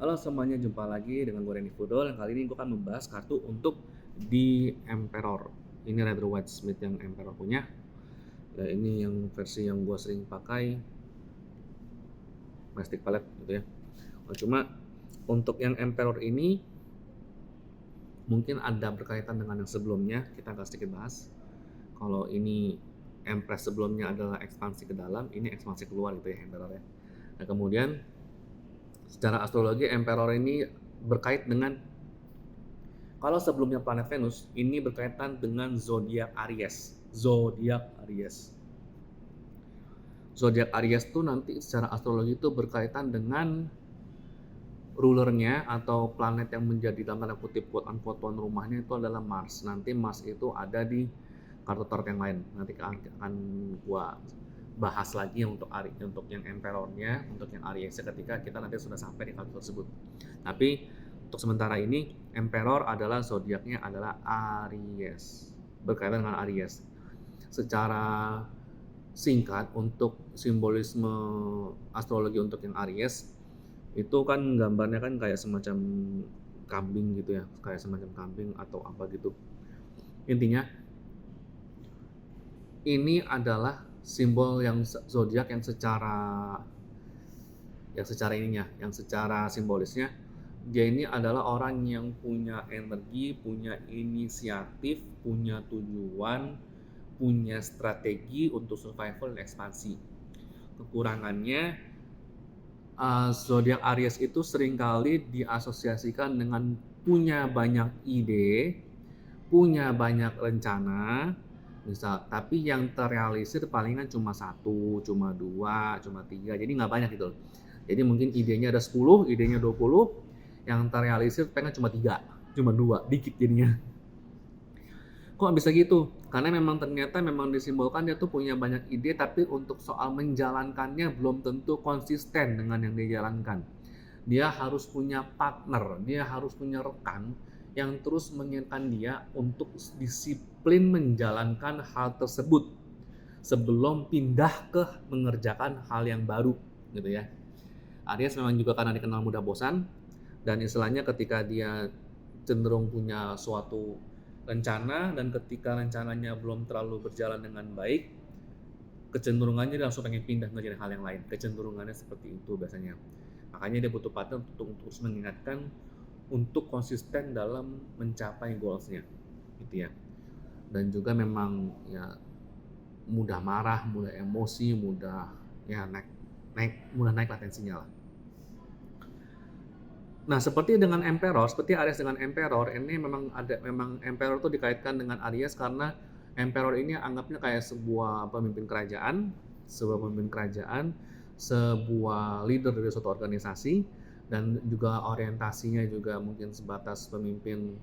Halo semuanya, jumpa lagi dengan gue Randy Fudol. Yang kali ini gue akan membahas kartu untuk di Emperor. Ini Rider White Smith yang Emperor punya. Ya, ini yang versi yang gue sering pakai, plastik palette gitu ya. Nah, cuma untuk yang Emperor ini mungkin ada berkaitan dengan yang sebelumnya, kita akan sedikit bahas. Kalau ini Empress sebelumnya adalah ekspansi ke dalam, ini ekspansi keluar gitu ya Emperor ya. Nah kemudian secara astrologi Emperor ini berkait dengan, kalau sebelumnya planet Venus, ini berkaitan dengan zodiak Aries. Zodiak Aries. Zodiak Aries tuh nanti secara astrologi itu berkaitan dengan rulernya atau planet yang menjadi dalam tanda kutip quote unquote tuan rumahnya itu adalah Mars. Nanti Mars itu ada di kartu tarot yang lain. Nanti akan gua bahas lagi untuk yang Emperornya, untuk yang Aries ketika kita nanti sudah sampai di kartu tersebut. Tapi untuk sementara ini Emperor adalah zodiaknya adalah Aries, berkaitan dengan Aries. Secara singkat untuk simbolisme astrologi untuk yang Aries itu kan gambarnya kan kayak semacam kambing gitu ya, kayak semacam kambing atau apa gitu. Intinya ini adalah simbol yang zodiak yang secara simbolisnya dia ini adalah orang yang punya energi, punya inisiatif, punya tujuan, punya strategi untuk survival dan ekspansi. Kekurangannya zodiak Aries itu seringkali diasosiasikan dengan punya banyak ide, punya banyak rencana, misal, tapi yang terrealisir palingan cuma 1, cuma 2, cuma 3, jadi nggak banyak gitu. Jadi mungkin idenya ada 10, idenya 20, yang terrealisir pengen cuma 3, cuma 2, dikit jadinya. Kok bisa gitu? Karena memang ternyata memang disimbolkan dia tuh punya banyak ide, tapi untuk soal menjalankannya belum tentu konsisten dengan yang dia jalankan. Dia harus punya partner, dia harus punya rekan yang terus mengingatkan dia untuk disiplin menjalankan hal tersebut sebelum pindah ke mengerjakan hal yang baru gitu ya. Aries memang juga karena dikenal mudah bosan, dan istilahnya ketika dia cenderung punya suatu rencana dan ketika rencananya belum terlalu berjalan dengan baik, kecenderungannya dia langsung pengen pindah ngerjain hal yang lain. Kecenderungannya seperti itu biasanya. Makanya dia butuh partner untuk terus mengingatkan untuk konsisten dalam mencapai goalsnya gitu ya. Dan juga memang ya mudah marah, mudah emosi, mudah ya mudah naik latensinya lah. Nah, seperti dengan Emperor, seperti Aries dengan Emperor, ini memang Emperor itu dikaitkan dengan Aries karena Emperor ini anggapnya kayak sebuah pemimpin kerajaan, sebuah leader dari suatu organisasi, dan juga orientasinya juga mungkin sebatas pemimpin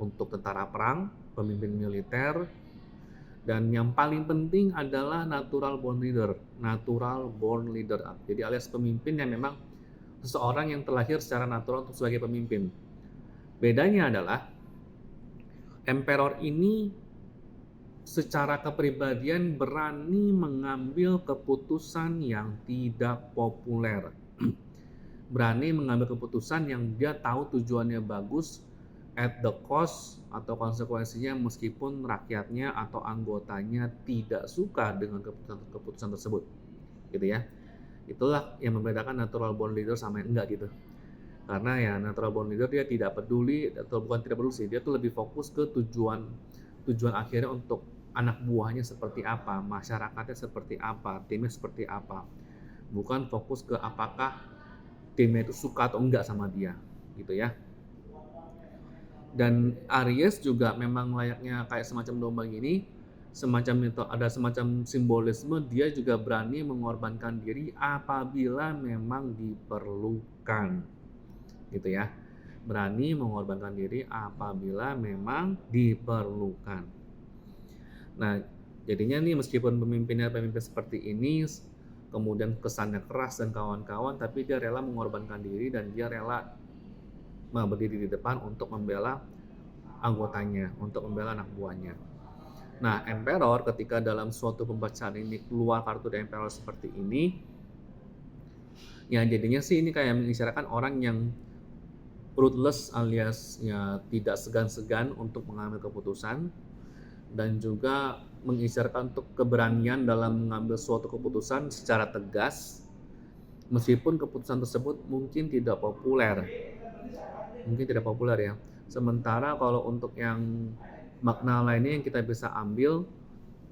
untuk tentara perang, pemimpin militer, dan yang paling penting adalah natural born leader. Jadi alias pemimpin yang memang seseorang yang terlahir secara natural untuk sebagai pemimpin. Bedanya adalah Emperor ini secara kepribadian berani mengambil keputusan yang tidak populer. Berani mengambil keputusan yang dia tahu tujuannya bagus at the cost atau konsekuensinya meskipun rakyatnya atau anggotanya tidak suka dengan keputusan tersebut. Gitu ya. Itulah yang membedakan natural born leader sama yang enggak gitu. Karena ya natural born leader dia tidak peduli, atau bukan tidak peduli sih, dia tuh lebih fokus ke tujuan akhirnya untuk anak buahnya seperti apa, masyarakatnya seperti apa, timnya seperti apa. Bukan fokus ke apakah timnya itu suka atau enggak sama dia gitu ya. Dan Aries juga memang layaknya kayak semacam domba gini, semacam itu ada semacam simbolisme, dia juga berani mengorbankan diri apabila memang diperlukan gitu ya. Berani mengorbankan diri apabila memang diperlukan. Nah, jadinya nih meskipun pemimpin seperti ini kemudian kesannya keras dan kawan-kawan, tapi dia rela mengorbankan diri dan dia rela berdiri di depan untuk membela anggotanya, untuk membela anak buahnya. Nah, Emperor ketika dalam suatu pembacaan ini keluar kartu dari Emperor seperti ini, Ya jadinya sih ini kayak mengisyaratkan orang yang ruthless alias ya tidak segan-segan untuk mengambil keputusan dan juga mengisyaratkan untuk keberanian dalam mengambil suatu keputusan secara tegas meskipun keputusan tersebut mungkin tidak populer ya. Sementara kalau untuk yang makna lainnya yang kita bisa ambil,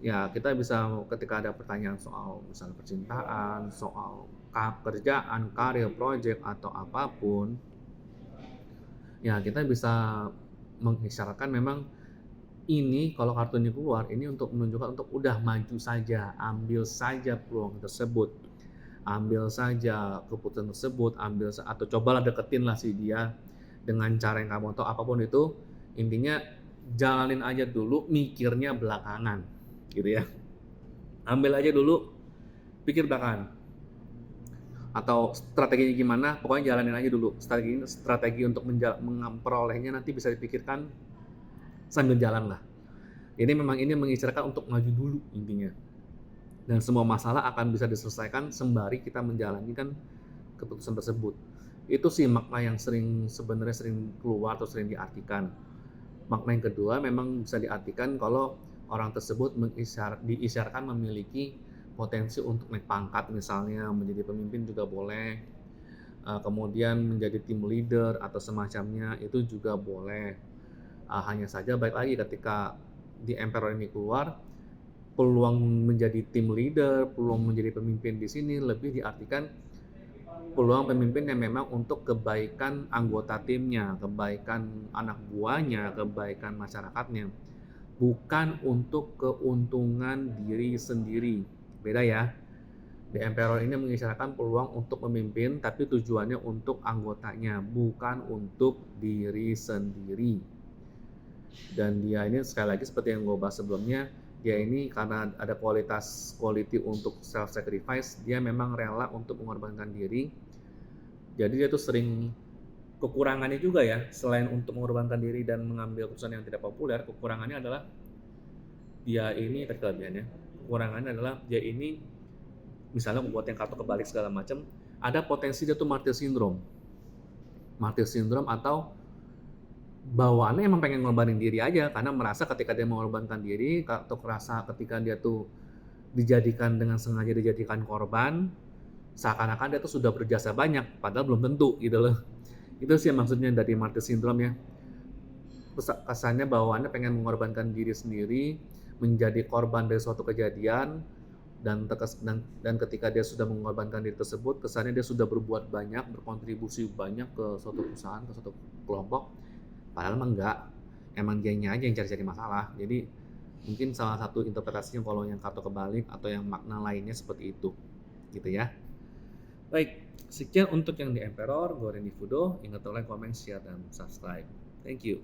ya kita bisa ketika ada pertanyaan soal misalnya percintaan, soal kerjaan, karir, project atau apapun, ya kita bisa mengisyaratkan memang ini kalau kartu ini keluar ini untuk menunjukkan untuk udah maju saja, ambil saja peluang tersebut, ambil saja keputusan tersebut, atau cobalah deketin lah si dia dengan cara yang kamu tahu apapun itu, intinya jalanin aja dulu, mikirnya belakangan, gitu ya. Ambil aja dulu, pikir belakangan. Atau strateginya gimana, pokoknya jalanin aja dulu. Strategi untuk memperolehnya nanti bisa dipikirkan sambil jalan lah. Jadi memang ini mengisyaratkan untuk maju dulu intinya. Dan semua masalah akan bisa diselesaikan sembari kita menjalankan keputusan tersebut. Itu sih makna yang sebenarnya sering keluar atau sering diartikan. Makna yang kedua memang bisa diartikan kalau orang tersebut diisyaratkan memiliki potensi untuk naik pangkat, misalnya menjadi pemimpin juga boleh, kemudian menjadi tim leader atau semacamnya itu juga boleh. Hanya saja baik lagi ketika di Emperor ini keluar, peluang menjadi tim leader, peluang menjadi pemimpin di sini lebih diartikan peluang pemimpin yang memang untuk kebaikan anggota timnya, kebaikan anak buahnya, kebaikan masyarakatnya, bukan untuk keuntungan diri sendiri. Beda ya. The Emperor ini mengisyaratkan peluang untuk memimpin, tapi tujuannya untuk anggotanya, bukan untuk diri sendiri. Dan dia ini sekali lagi seperti yang gue bahas sebelumnya, dia ini karena ada quality untuk self sacrifice, dia memang rela untuk mengorbankan diri. Jadi dia tuh sering kekurangannya juga ya, selain untuk mengorbankan diri dan mengambil keputusan yang tidak populer, kekurangannya adalah dia ini kelebihannya. Kekurangannya adalah dia ini misalnya membuat yang kartu kebalik segala macam, ada potensi dia tuh martyr syndrome. Martyr syndrome atau bawaannya emang pengen ngorbanin diri aja karena merasa ketika dia mengorbankan diri atau merasa ketika dia tuh dengan sengaja dijadikan korban, seakan-akan dia tuh sudah berjasa banyak padahal belum tentu gitu loh. Itu sih maksudnya dari martyr syndrome ya. Kesannya bawaannya pengen mengorbankan diri sendiri, menjadi korban dari suatu kejadian, dan ketika dia sudah mengorbankan diri tersebut, kesannya dia sudah berbuat banyak, berkontribusi banyak ke suatu perusahaan, ke suatu kelompok. Padahal emang enggak, emang dianya aja yang cari-cari masalah. Jadi mungkin salah satu interpretasinya kalau yang kartu kebalik atau yang makna lainnya seperti itu, gitu ya. Baik, sekian untuk yang di Emperor. Gue Randy Fudo. Ingat like, comment, share, dan subscribe. Thank you.